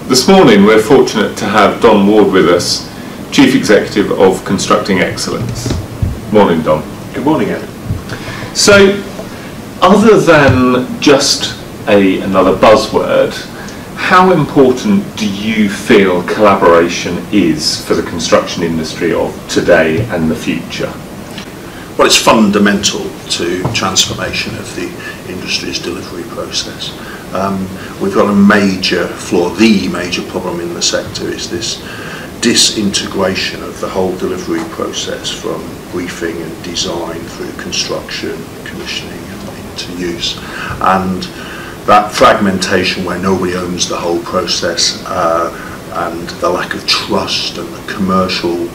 This morning we're fortunate to have Don Ward with us, Chief Executive of Constructing Excellence. Morning, Don. Good morning, Ed. So, other than just another buzzword, how important do you feel collaboration is for the construction industry of today and the future? Well, it's fundamental to transformation of the industry's delivery process. We've got a major flaw, the major problem in the sector is this disintegration of the whole delivery process from briefing and design through construction, commissioning and into use. And that fragmentation where nobody owns the whole process and the lack of trust and the commercial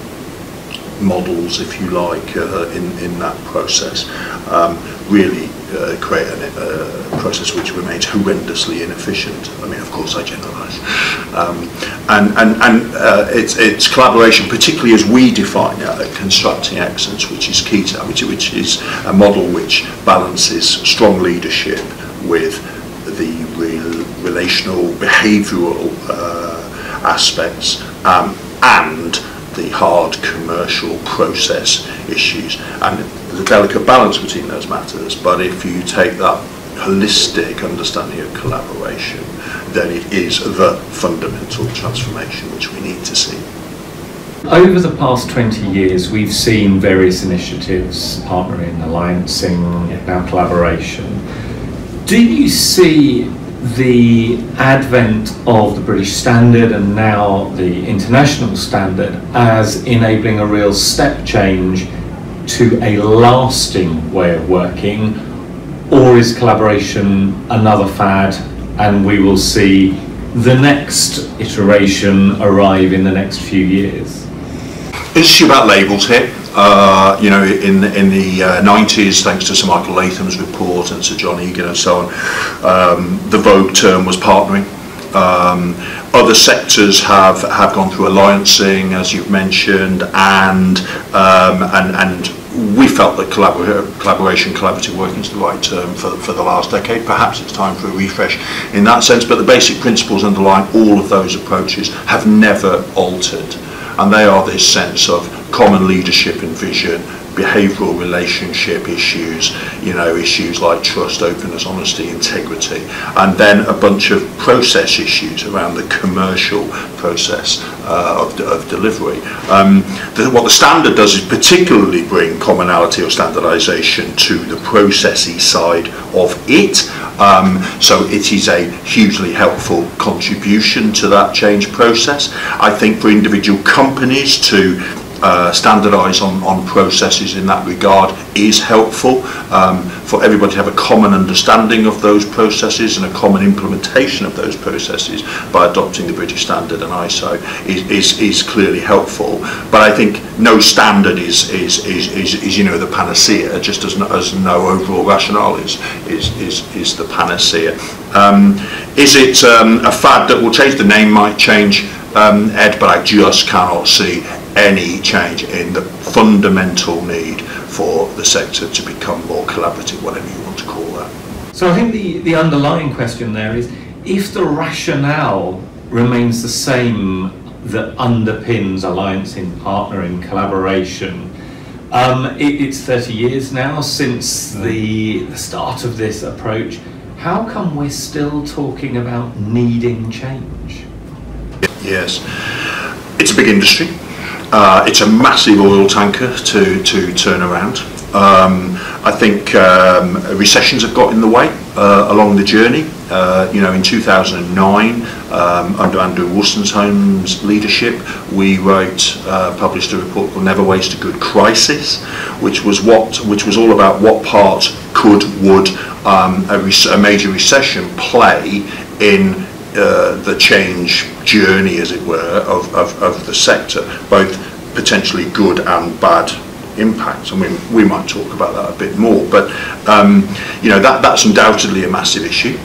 models, if you like, in that process really create a process which remains horrendously inefficient. I mean, of course I generalise. It's collaboration, particularly as we define constructing excellence, which is key to that, which is a model which balances strong leadership with the relational, behavioural aspects and the hard commercial process issues, and there's a delicate balance between those matters. But if you take that holistic understanding of collaboration, then it is the fundamental transformation which we need to see. Over the past 20 years we've seen various initiatives, partnering, alliancing, now collaboration. Do you see the advent of the British standard and now the international standard as enabling a real step change to a lasting way of working, or is collaboration another fad and we will see the next iteration arrive in the next few years? Issue about labels here. You know, in the 90s, thanks to Sir Michael Latham's report and Sir John Egan and so on, the vogue term was partnering. Other sectors have gone through alliancing, as you've mentioned, and we felt that collaboration, collaborative working is the right term for the last decade. Perhaps it's time for a refresh in that sense, but the basic principles underlying all of those approaches have never altered. And they are this sense of common leadership and vision, behavioural relationship issues, you know, issues like trust, openness, honesty, integrity, and then a bunch of process issues around the commercial process of delivery. What the standard does is particularly bring commonality or standardisation to the processy side of it. So it is a hugely helpful contribution to that change process. I think for individual companies to standardise on processes in that regard is helpful. For everybody to have a common understanding of those processes and a common implementation of those processes by adopting the British standard and ISO is clearly helpful. But I think no standard is you know, the panacea, just as no overall rationale is the panacea. Is it a fad that will change? The name might change, Ed, but I just cannot see any change in the fundamental need for the sector to become more collaborative, whatever you want to call that. So I think the underlying question there is, if the rationale remains the same that underpins alliancing, partnering, collaboration, it's 30 years now since the start of this approach. How come we're still talking about needing change? Yes, it's a big industry. It's a massive oil tanker to turn around. I think recessions have got in the way along the journey. You know, in 2009, under Andrew Wolstenholme's leadership, we published a report called Never Waste a Good Crisis, which was all about what part would a major recession play in the change journey, as it were, of the sector, both potentially good and bad impacts. I mean, we might talk about that a bit more, but you know, that's undoubtedly a massive issue.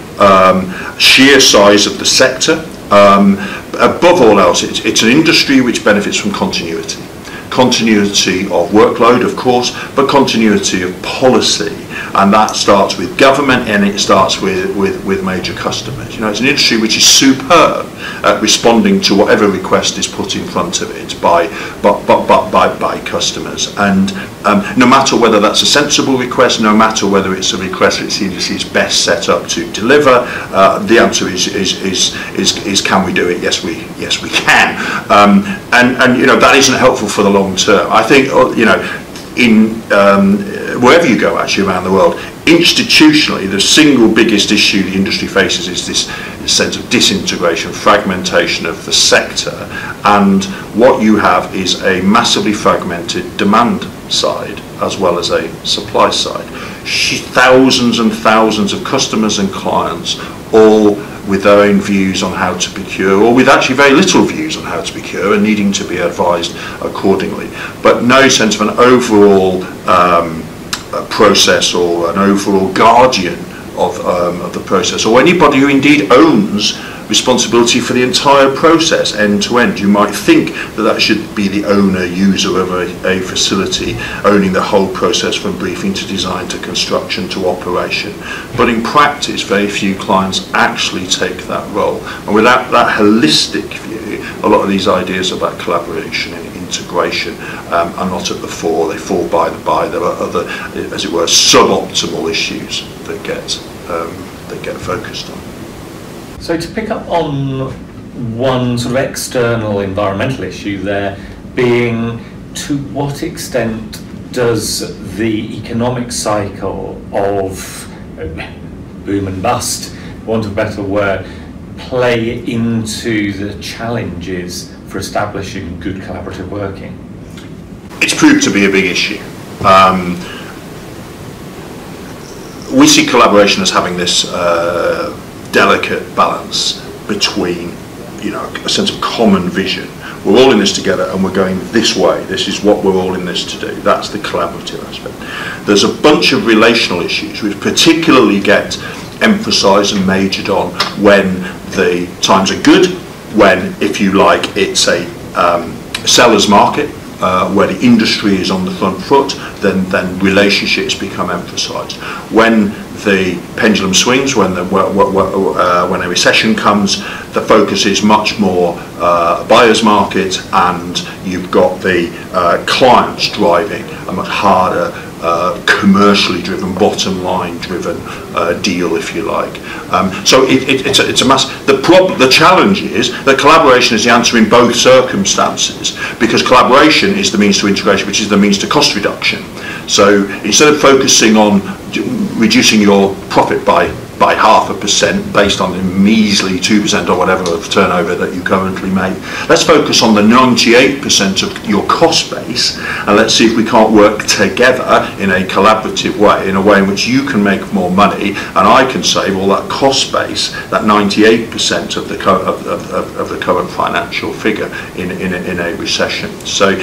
Sheer size of the sector, above all else, it's an industry which benefits from continuity. Continuity of workload, of course, but continuity of policy, and that starts with government and it starts with major customers. You know, it's an industry which is superb at responding to whatever request is put in front of it by customers. And no matter whether that's a sensible request, no matter whether it's a request that the industry is best set up to deliver, the answer is can we do it? Yes, we can. And you know, that isn't helpful for the long term. I think, you know, in wherever you go actually around the world, institutionally, the single biggest issue the industry faces is this sense of disintegration, fragmentation of the sector, and what you have is a massively fragmented demand side as well as a supply side. Thousands and thousands of customers and clients, all with their own views on how to procure, or with actually very little views on how to procure and needing to be advised accordingly, but no sense of an overall process or an overall guardian of the process, or anybody who indeed owns responsibility for the entire process end to end. You might think that that should be the owner, user of a facility, owning the whole process from briefing to design to construction to operation. But in practice, very few clients actually take that role. And without that holistic view, a lot of these ideas about collaboration and integration are not at the fore. They fall by the by. There are other, as it were, suboptimal issues that get focused on. So to pick up on one sort of external environmental issue there being, to what extent does the economic cycle of boom and bust, for want of a better word, play into the challenges for establishing good collaborative working? It's proved to be a big issue. We see collaboration as having this delicate balance between, you know, a sense of common vision. We're all in this together and we're going this way. This is what we're all in this to do. That's the collaborative aspect. There's a bunch of relational issues which particularly get emphasised and majored on when the times are good, when, if you like, it's a seller's market, where the industry is on the front foot, then relationships become emphasised. When the pendulum swings, when a recession comes, the focus is much more buyer's market, and you've got the clients driving a much harder, commercially driven, bottom line driven deal, if you like. So it's a mass. The challenge is that collaboration is the answer in both circumstances, because collaboration is the means to integration, which is the means to cost reduction. So instead of focusing on reducing your profit by 0.5% based on the measly 2% or whatever of turnover that you currently make, let's focus on the 98% of your cost base, and let's see if we can't work together in a collaborative way, in a way in which you can make more money and I can save all that cost base, that 98% of the current financial figure in a recession. So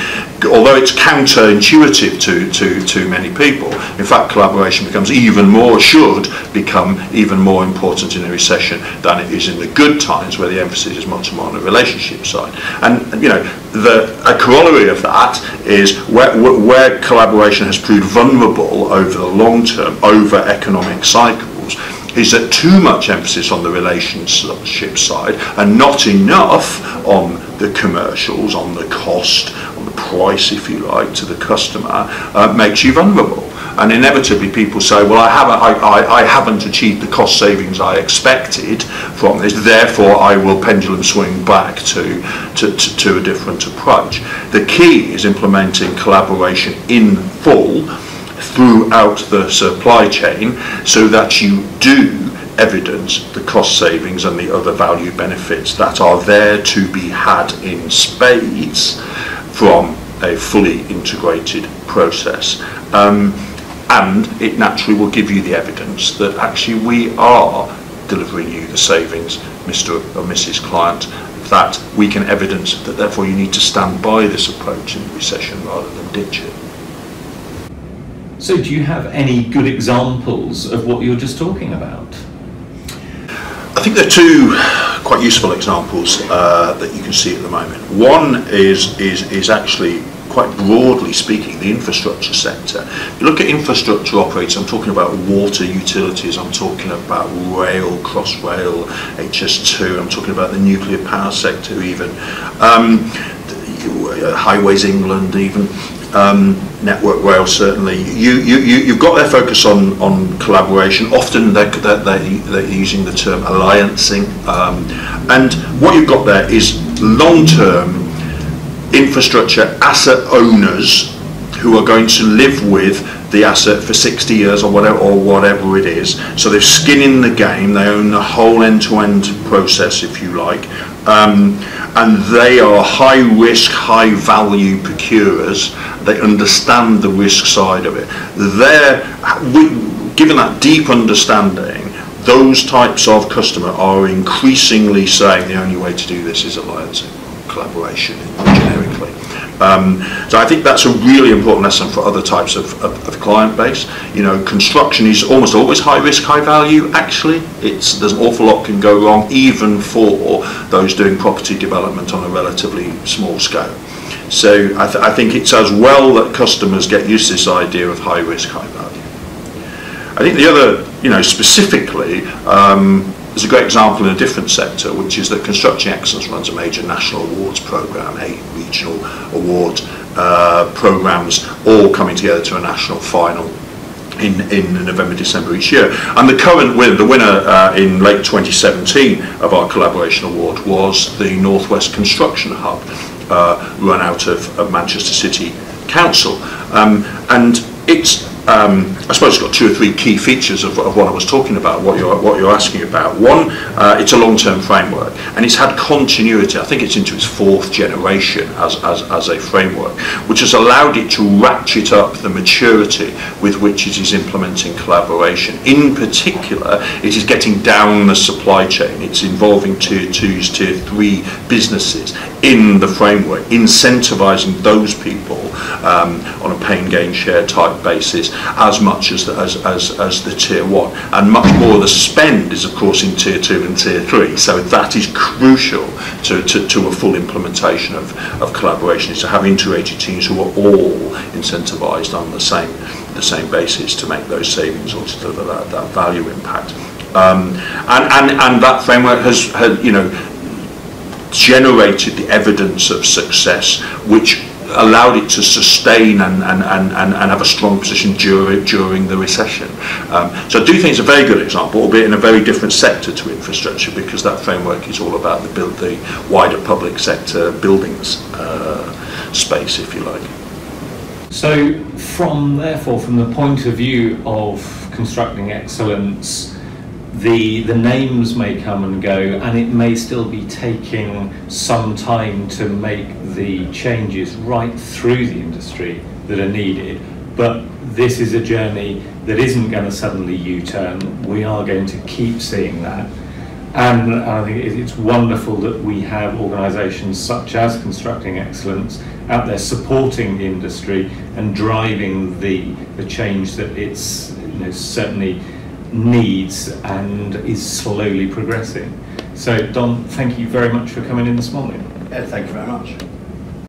although it's counterintuitive to many people, in fact collaboration becomes even more, should become even more important in a recession than it is in the good times, where the emphasis is much more on the relationship side. And you know, a corollary of that is where collaboration has proved vulnerable over the long term, over economic cycles, is that too much emphasis on the relationship side and not enough on the commercials, on the cost, on the price, if you like, to the customer, makes you vulnerable. And inevitably people say, well, I haven't achieved the cost savings I expected from this, therefore I will pendulum swing back to a different approach. The key is implementing collaboration in full throughout the supply chain, so that you do evidence the cost savings and the other value benefits that are there to be had in spades from a fully integrated process. And it naturally will give you the evidence that actually we are delivering you the savings, Mr. or Mrs. Client, that we can evidence that therefore you need to stand by this approach in recession rather than ditch it. So do you have any good examples of what you're just talking about? I think there are two quite useful examples that you can see at the moment. One is actually quite quite broadly speaking, the infrastructure sector. If you look at infrastructure operators, I'm talking about water utilities, I'm talking about rail, Crossrail, HS2, I'm talking about the nuclear power sector even, Highways England even, Network Rail certainly. You've got their focus on collaboration. Often they're using the term alliancing, and what you've got there is long-term infrastructure asset owners who are going to live with the asset for 60 years or whatever it is. So they've skin in the game, they own the whole end-to-end process, if you like, and they are high risk, high value procurers. They understand the risk side of it. Given that deep understanding, those types of customer are increasingly saying the only way to do this is alliancing, collaboration generically. So I think that's a really important lesson for other types of client base. You know, construction is almost always high risk, high value. Actually, there's an awful lot can go wrong, even for those doing property development on a relatively small scale. So I think it's as well that customers get used to this idea of high risk, high value. I think the other, you know, specifically, there's a great example in a different sector, which is that Construction Excellence runs a major national awards programme, 8 regional award programmes, all coming together to a national final in November, December each year. And the current winner, in late 2017 of our collaboration award, was the Northwest Construction Hub, run out of Manchester City Council. And it's I suppose it's got 2 or 3 key features of what I was talking about, what you're asking about. One, it's a long-term framework, and it's had continuity. I think it's into its 4th generation as a framework, which has allowed it to ratchet up the maturity with which it is implementing collaboration. In particular, it is getting down the supply chain. It's involving Tier 2s, Tier 3 businesses in the framework, incentivising those people on a pain gain share type basis as much as the Tier 1, and much more of the spend is of course in Tier 2 and Tier 3, so that is crucial to a full implementation of collaboration, is to have integrated teams who are all incentivised on the same basis to make those savings or to deliver that value impact, and that framework has you know, generated the evidence of success which allowed it to sustain and have a strong position during the recession. So I do think it's a very good example, albeit in a very different sector to infrastructure, because that framework is all about the wider public sector buildings space, if you like. So therefore, from the point of view of constructing excellence, the names may come and go, and it may still be taking some time to make the changes right through the industry that are needed, but this is a journey that isn't going to suddenly U-turn. We are going to keep seeing that, and I think it's wonderful that we have organisations such as Constructing Excellence out there supporting the industry and driving the change that it's, you know, certainly needs and is slowly progressing. So Don, thank you very much for coming in this morning. Thank you very much.